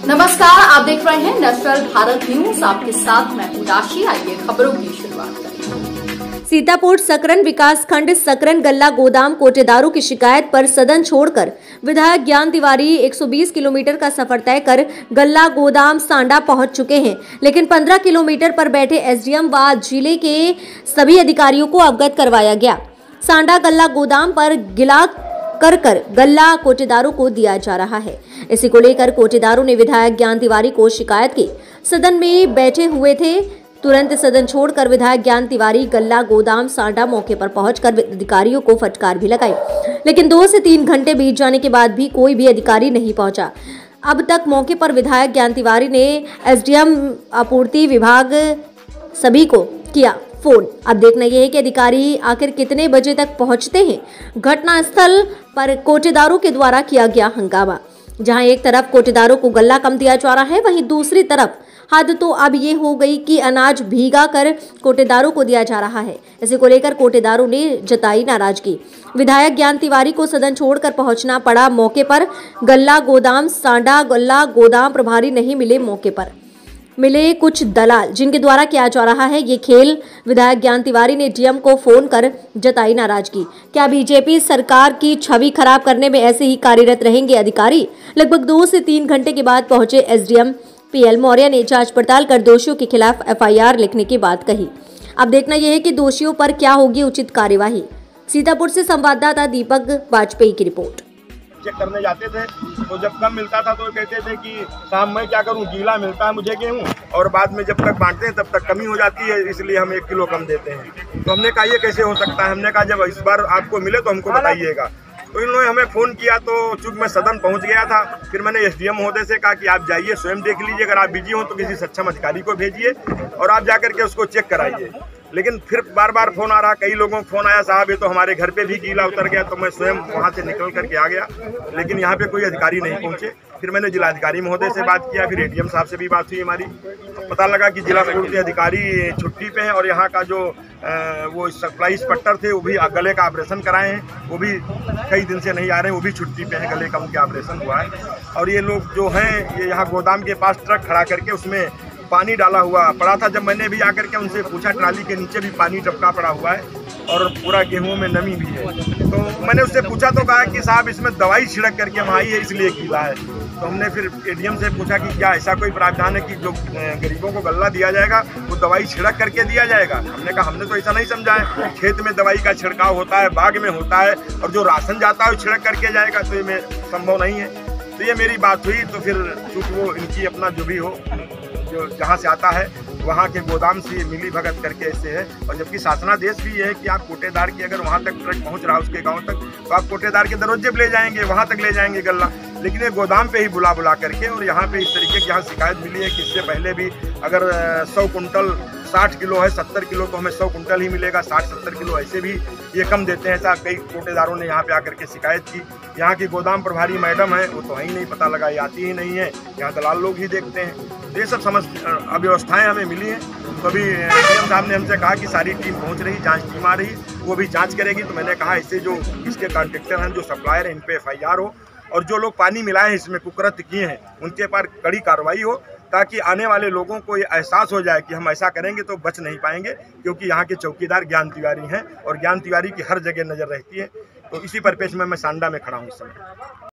नमस्कार, आप देख रहे हैं नेशनल भारत न्यूज। आपके साथ मैं हूं राशि। आइए खबरों की शुरुआत करें। सीतापुर सकरन विकास खंड सकरन गल्ला गोदाम कोटेदारों की शिकायत पर सदन छोड़कर विधायक ज्ञान तिवारी 120 किलोमीटर का सफर तय कर गल्ला गोदाम सांडा पहुंच चुके हैं, लेकिन 15 किलोमीटर पर बैठे एसडीएम व जिले के सभी अधिकारियों को अवगत करवाया गया। सांडा गल्ला गोदाम पर गिला कर गल्ला कोटेदारों को दिया जा रहा है। इसी को लेकर कोटेदारों ने विधायक ज्ञान तिवारी को शिकायत की। सदन में बैठे हुए थे। तुरंत सदन छोड़कर विधायक ज्ञान तिवारी गल्ला गोदाम सांडा मौके पर पहुंचकर अधिकारियों को फटकार भी लगाई, लेकिन 2 से 3 घंटे बीत जाने के बाद भी कोई भी अधिकारी नहीं पहुंचा। अब तक मौके पर विधायक ज्ञान तिवारी ने एसडीएम आपूर्ति विभाग सभी को किया फोन। अब देखना यह है कि अधिकारी आखिर कितने बजे तक पहुंचते हैं। घटनास्थल पर कोटेदारों के द्वारा किया गया हंगामा। जहां एक तरफ कोटेदारों को गल्ला कम दिया जा रहा है, वहीं दूसरी तरफ हद तो अब ये हो गई कि अनाज भीगा कर कोटेदारों को दिया जा रहा है। इसी को लेकर कोटेदारों ने जताई नाराजगी। विधायक ज्ञान तिवारी को सदन छोड़कर पहुंचना पड़ा मौके पर। गल्ला गोदाम सांडा गल्ला गोदाम प्रभारी नहीं मिले मौके पर, मिले कुछ दलाल जिनके द्वारा किया जा रहा है ये खेल। विधायक ज्ञान तिवारी ने डीएम को फोन कर जताई नाराजगी। क्या बीजेपी सरकार की छवि खराब करने में ऐसे ही कार्यरत रहेंगे अधिकारी? लगभग 2 से 3 घंटे के बाद पहुंचे एसडीएम पीएल मौर्य ने जांच पड़ताल कर दोषियों के खिलाफ एफआईआर लिखने की बात कही। अब देखना यह है कि दोषियों पर क्या होगी उचित कार्यवाही। सीतापुर से संवाददाता दीपक वाजपेयी की रिपोर्ट। चेक करने जाते थे तो जब कम मिलता था तो कहते थे कि शाम में क्या करूं, गीला मिलता है मुझे गेहूं, और बाद में जब तक बांटते हैं तब तक कमी हो जाती है, इसलिए हम 1 किलो कम देते हैं। तो हमने कहा ये कैसे हो सकता है। हमने कहा जब इस बार आपको मिले तो हमको बताइएगा। तो इन्होंने हमें फ़ोन किया, तो चूँकि मैं सदन पहुंच गया था, फिर मैंने एसडीएम महोदय से कहा कि आप जाइए स्वयं देख लीजिए, अगर आप बिजी हो तो किसी सक्षम अधिकारी को भेजिए और आप जाकर के उसको चेक कराइए। लेकिन फिर बार बार फ़ोन आ रहा, कई लोगों को फ़ोन आया, साहब ये तो हमारे घर पे भी गीला उतर गया। तो मैं स्वयं वहाँ से निकल करके आ गया, लेकिन यहाँ पे कोई अधिकारी नहीं पहुँचे। फिर मैंने जिलाधिकारी महोदय से बात किया, फिर एडीएम साहब से भी बात हुई हमारी। पता लगा कि जिला पूर्ति अधिकारी छुट्टी पे हैं और यहाँ का जो वो सप्लाई इंस्पेक्टर थे वो भी गले का ऑपरेशन कराए हैं, वो भी कई दिन से नहीं आ रहे हैं, वो भी छुट्टी पे हैं, गले का उनके ऑपरेशन हुआ है। और ये लोग जो हैं ये यहाँ गोदाम के पास ट्रक खड़ा करके उसमें पानी डाला हुआ पड़ा था। जब मैंने भी आकर के उनसे पूछा, ट्राली के नीचे भी पानी टपका पड़ा हुआ है और पूरा गेहूं में नमी भी है। तो मैंने उससे पूछा तो कहा कि साहब इसमें दवाई छिड़क करके वहाँ ही है, इसलिए गीला है। तो हमने फिर एडीएम से पूछा कि क्या ऐसा कोई प्रावधान है कि जो गरीबों को गल्ला दिया जाएगा वो दवाई छिड़क करके दिया जाएगा। हमने कहा हमने तो ऐसा नहीं समझा है, खेत में दवाई का छिड़काव होता है, बाग में होता है, और जो राशन जाता है वो छिड़क करके जाएगा, तो ये संभव नहीं है। तो ये मेरी बात हुई। तो फिर चूँकि वो इनकी अपना जो भी हो, जो जहाँ से आता है वहाँ के गोदाम से मिली भगत करके ऐसे है। और जबकि शासनादेश भी ये है कि आप कोटेदार की अगर वहाँ तक ट्रक पहुँच रहा है उसके गांव तक, तो आप कोटेदार के दरवाजे पे ले जाएंगे, वहाँ तक ले जाएंगे गल्ला। लेकिन ये गोदाम पे ही बुला करके, और यहाँ पे इस तरीके की यहाँ शिकायत मिली है कि इससे पहले भी अगर 100 कुंटल 60 किलो है, 70 किलो तो हमें 100 कुंटल ही मिलेगा, 60-70 किलो ऐसे भी ये कम देते हैं। ऐसा कई कोटेदारों ने यहाँ पे आकर के शिकायत की। यहाँ की गोदाम प्रभारी मैडम है, वो तो है ही नहीं, पता लगा ये आती ही नहीं है, यहाँ दलाल लोग ही देखते हैं। ये सब अव्यवस्थाएं हमें मिली हैं। तो अभी डीएम साहब ने हमसे कहा कि सारी टीम पहुंच रही, जांच टीम आ रही, वो भी जांच करेगी। तो मैंने कहा इससे जो इसके कॉन्ट्रैक्टर हैं, जो सप्लायर हैं, इन पे एफआईआर हो, और जो लोग पानी मिलाए हैं इसमें कुकृत्य किए हैं उनके पर कड़ी कार्रवाई हो, ताकि आने वाले लोगों को ये एहसास हो जाए कि हम ऐसा करेंगे तो बच नहीं पाएंगे। क्योंकि यहाँ के चौकीदार ज्ञान तिवारी हैं और ज्ञान तिवारी की हर जगह नज़र रहती है। तो इसी परिपेक्ष में मैं सांडा में खड़ा हूँ इस समय।